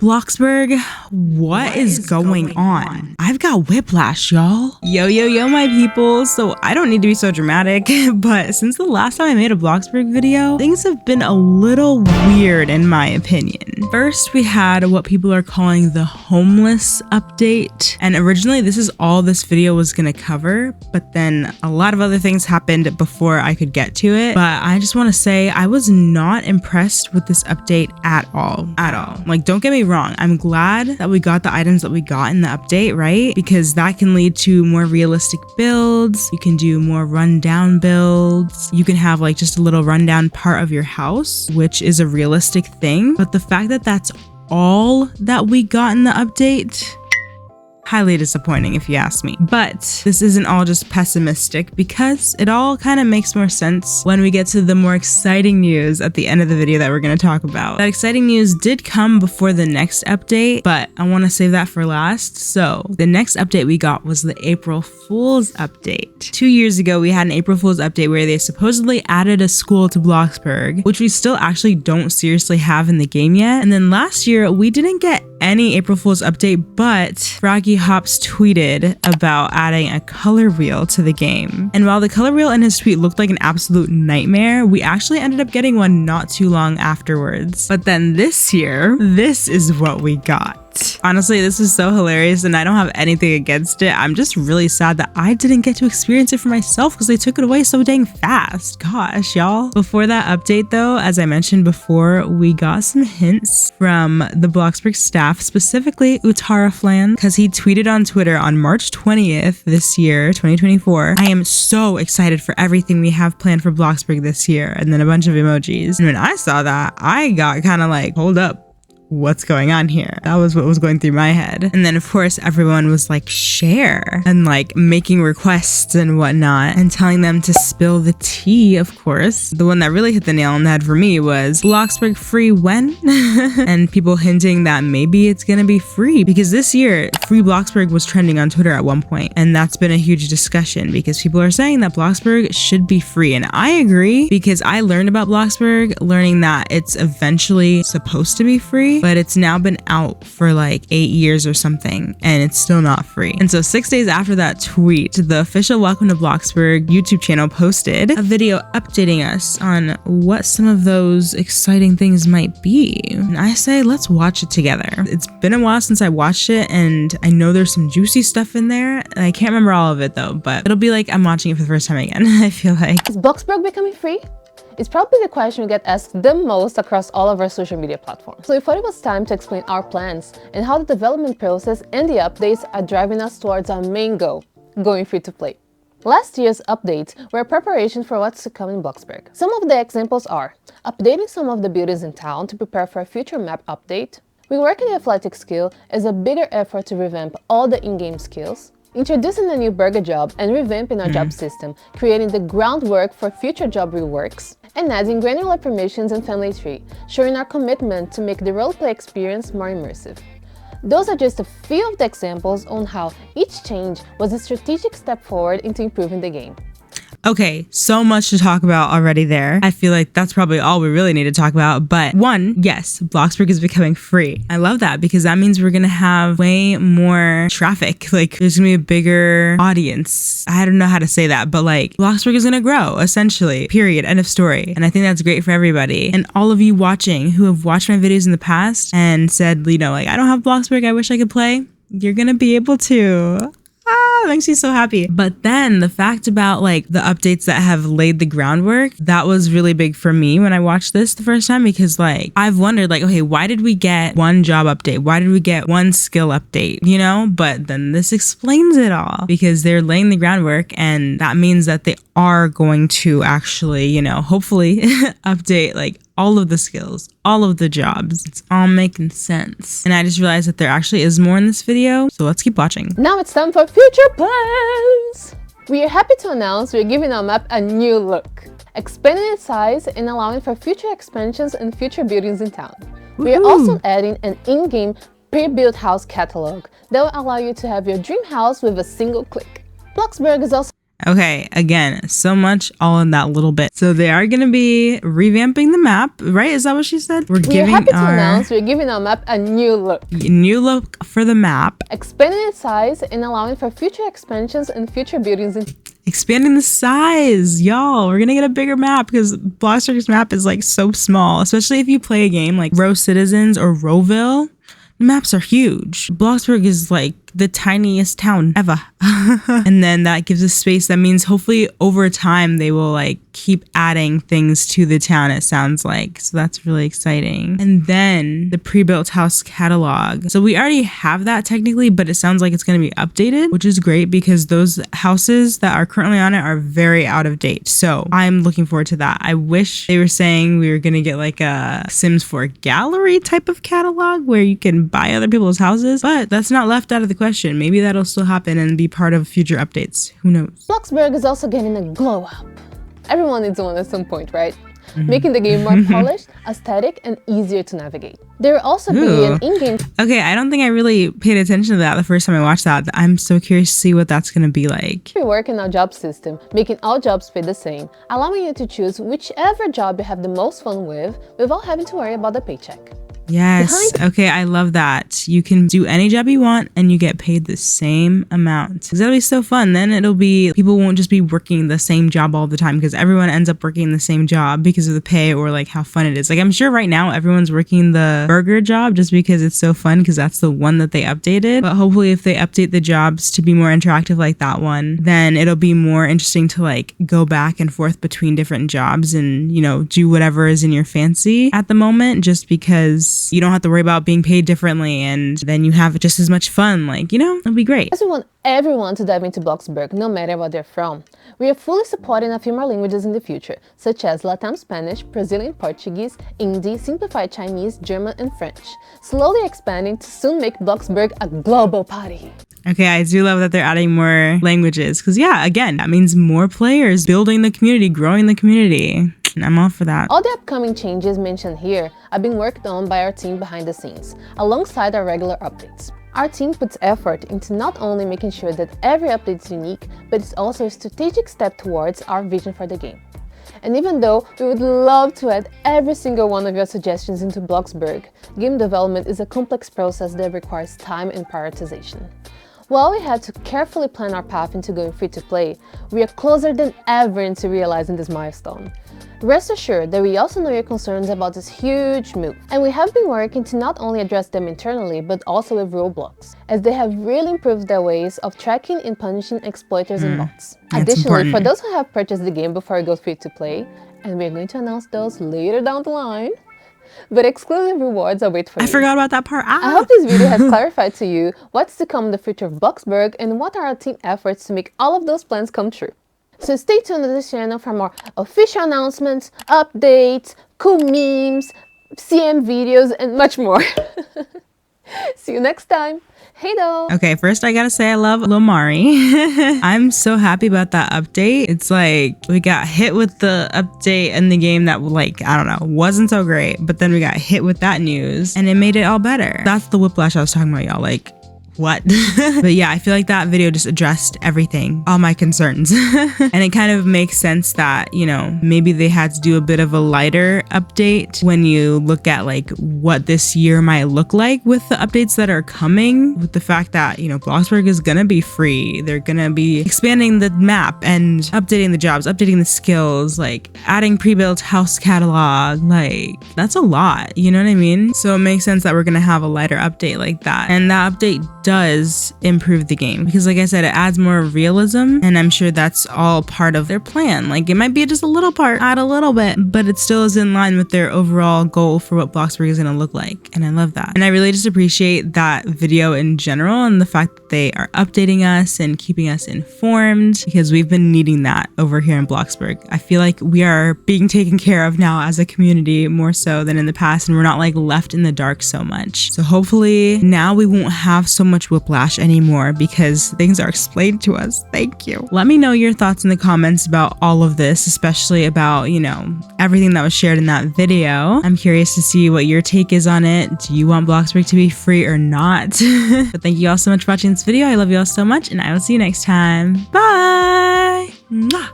Bloxburg, what is going on? I've got whiplash, y'all. Yo, my people. So I don't need to be so dramatic, but since the last time I made a Bloxburg video, things have been a little weird in my opinion. First, we had what people are calling the homeless update. And originally this is all this video was gonna cover, but then a lot of other things happened before I could get to it. But I just wanna say I was not impressed with this update at all. Like, don't get me wrong, I'm glad that we got the items that we got in the update, right? Because that can lead to more realistic builds. You can do more rundown builds. You can have like just a little rundown part of your house, which is a realistic thing. But the fact that that's all that we got in the update, highly disappointing if you ask me. But this isn't all just pessimistic, because it all kind of makes more sense when we get to the more exciting news at the end of the video that we're going to talk about. That exciting news did come before the next update, but I want to save that for last. So the next update we got was the April Fool's update. 2 years ago, we had an April Fool's update where they supposedly added a school to Bloxburg, which we still actually don't seriously have in the game yet. And then last year, we didn't get any April Fool's update, but Froggy Hops tweeted about adding a color wheel to the game. And while the color wheel in his tweet looked like an absolute nightmare, we actually ended up getting one not too long afterwards. But then this year, this is what we got. Honestly, this is so hilarious and I don't have anything against it. I'm just really sad that I didn't get to experience it for myself because they took it away so dang fast. Gosh, y'all. Before that update though, as I mentioned before, we got some hints from the Bloxburg staff, specifically Utara Flan, because he tweeted on Twitter on March 20th this year, 2024, "I am so excited for everything we have planned for Bloxburg this year," and then a bunch of emojis. And when I saw that, I got kind of like, hold up, what's going on here? That was what was going through my head. And then of course everyone was like, share, and like making requests and whatnot and telling them to spill the tea. Of course, the one that really hit the nail on the head for me was Bloxburg free when? And people hinting that maybe it's gonna be free, because this year free Bloxburg was trending on Twitter at one point, and that's been a huge discussion because people are saying that Bloxburg should be free. And I agree, because I learned about Bloxburg learning that it's eventually supposed to be free, but it's now been out for like 8 years or something and it's still not free. And so 6 days after that tweet, the official Welcome to Bloxburg YouTube channel posted a video updating us on what some of those exciting things might be. And I say, let's watch it together. It's been a while since I watched it and I know there's some juicy stuff in there. And I can't remember all of it though, but it'll be like I'm watching it for the first time again. I feel like. Is Bloxburg becoming free? It's probably the question we get asked the most across all of our social media platforms. So we thought it was time to explain our plans and how the development process and the updates are driving us towards our main goal, going free to play. Last year's updates were a preparation for what's to come in Bloxburg. Some of the examples are updating some of the buildings in town to prepare for a future map update, reworking the athletic skill as a bigger effort to revamp all the in-game skills, introducing a new burger job and revamping our job system, creating the groundwork for future job reworks, and adding granular permissions and family tree, showing our commitment to make the roleplay experience more immersive. Those are just a few of the examples on how each change was a strategic step forward into improving the game. Okay, so much to talk about already there. I feel like that's probably all we really need to talk about. But one, yes, Bloxburg is becoming free. I love that because that means we're gonna have way more traffic. Like there's gonna be a bigger audience. I don't know how to say that, but like Bloxburg is gonna grow essentially, period, end of story. And I think that's great for everybody. And all of you watching who have watched my videos in the past and said, you know, like, I don't have Bloxburg, I wish I could play. You're gonna be able to. It makes me so happy. But then the fact about like the updates that have laid the groundwork, that was really big for me when I watched this the first time, because like I've wondered like, okay, why did we get one job update? Why did we get one skill update? You know, but then this explains it all because they're laying the groundwork, and that means that they are going to actually, you know, hopefully update like all of the skills, all of the jobs. It's all making sense. And I just realized that there actually is more in this video, so let's keep watching. Now it's time for future plans! We are happy to announce we're giving our map a new look, expanding its size and allowing for future expansions and future buildings in town. We are also adding an in-game pre-built house catalog that will allow you to have your dream house with a single click. Bloxburg is also Okay, again, so much all in that little bit. So they are going to be revamping the map, right? Is that what she said? We're happy to announce we're giving our map a new look. New look for the map. Expanding its size and allowing for future expansions and future buildings. Expanding the size, y'all. We're gonna get a bigger map because Bloxburg's map is like so small, especially if you play a game like Row Citizens or Rowville. The maps are huge. Bloxburg is like the tiniest town ever. And then that gives us space. That means hopefully over time they will like keep adding things to the town, it sounds like. So that's really exciting. And then the pre-built house catalog. So we already have that technically, but it sounds like it's going to be updated, which is great because those houses that are currently on it are very out of date. So I'm looking forward to that. I wish they were saying we were going to get like a Sims 4 gallery type of catalog where you can buy other people's houses, but that's not left out of the question. Maybe that'll still happen and be part of future updates. Who knows? Bloxburg is also getting a glow up. Everyone needs one at some point, right? Making the game more polished, aesthetic, and easier to navigate. There will also be an in-game... Okay, I don't think I really paid attention to that the first time I watched that. I'm so curious to see what that's going to be like. We work in our job system, making all jobs pay the same, allowing you to choose whichever job you have the most fun with without having to worry about the paycheck. Yes. Okay, I love that. You can do any job you want and you get paid the same amount. That'll be so fun. Then it'll be, people won't just be working the same job all the time because everyone ends up working the same job because of the pay or like how fun it is. Like I'm sure right now everyone's working the burger job just because it's so fun because that's the one that they updated. But hopefully if they update the jobs to be more interactive like that one, then it'll be more interesting to like go back and forth between different jobs and, you know, do whatever is in your fancy at the moment just because you don't have to worry about being paid differently and then you have just as much fun. Like, you know, it'll be great. As we want everyone to dive into Bloxburg, no matter where they're from, we are fully supporting a few more languages in the future, such as Latam Spanish, Brazilian Portuguese, Hindi, Simplified Chinese, German, and French, slowly expanding to soon make Bloxburg a global party. Okay, I do love that they're adding more languages because, yeah, again, that means more players building the community, growing the community. I'm all for that. All the upcoming changes mentioned here are being worked on by our team behind the scenes, alongside our regular updates. Our team puts effort into not only making sure that every update is unique, but it's also a strategic step towards our vision for the game. And even though we would love to add every single one of your suggestions into Bloxburg, game development is a complex process that requires time and prioritization. While we had to carefully plan our path into going free to play, we are closer than ever into realizing this milestone. Rest assured that we also know your concerns about this huge move, and we have been working to not only address them internally but also with Roblox, as they have really improved their ways of tracking and punishing exploiters and bots. Additionally, for those who have purchased the game before it goes free to play, and we're going to announce those later down the line, but exclusive rewards await for you. I forgot about that part. I hope this video has clarified to you what's to come in the future of Bloxburg and what are our team efforts to make all of those plans come true. So stay tuned to this channel for more official announcements, updates, cool memes, CM videos, and much more. See you next time. Hey though. Okay, first I gotta say I love Lomari. I'm so happy about that update. It's like we got hit with the update in the game that like, I don't know, wasn't so great, but then we got hit with that news and it made it all better. That's the whiplash I was talking about, y'all. Like, what? But yeah, I feel like that video just addressed everything, all my concerns. And it kind of makes sense that, you know, maybe they had to do a bit of a lighter update when you look at like what this year might look like with the updates that are coming, with the fact that, you know, Bloxburg is gonna be free. They're gonna be expanding the map and updating the jobs, updating the skills, like adding pre-built house catalog. Like, that's a lot, you know what I mean? So it makes sense that we're gonna have a lighter update like that. And that update does improve the game because, like I said, it adds more realism, and I'm sure that's all part of their plan. Like, it might be just a little part, add a little bit, but it still is in line with their overall goal for what Bloxburg is going to look like, and I love that. And I really just appreciate that video in general and the fact that they are updating us and keeping us informed, because we've been needing that over here in Bloxburg. I feel like we are being taken care of now as a community more so than in the past, and we're not like left in the dark so much. So hopefully now we won't have so much whiplash anymore because things are explained to us. Thank you. Let me know your thoughts in the comments about all of this, especially about, you know, everything that was shared in that video. I'm curious to see what your take is on it. Do you want Bloxburg to be free or not? But thank you all so much for watching this video. I love you all so much, and I will see you next time. Bye! Mwah!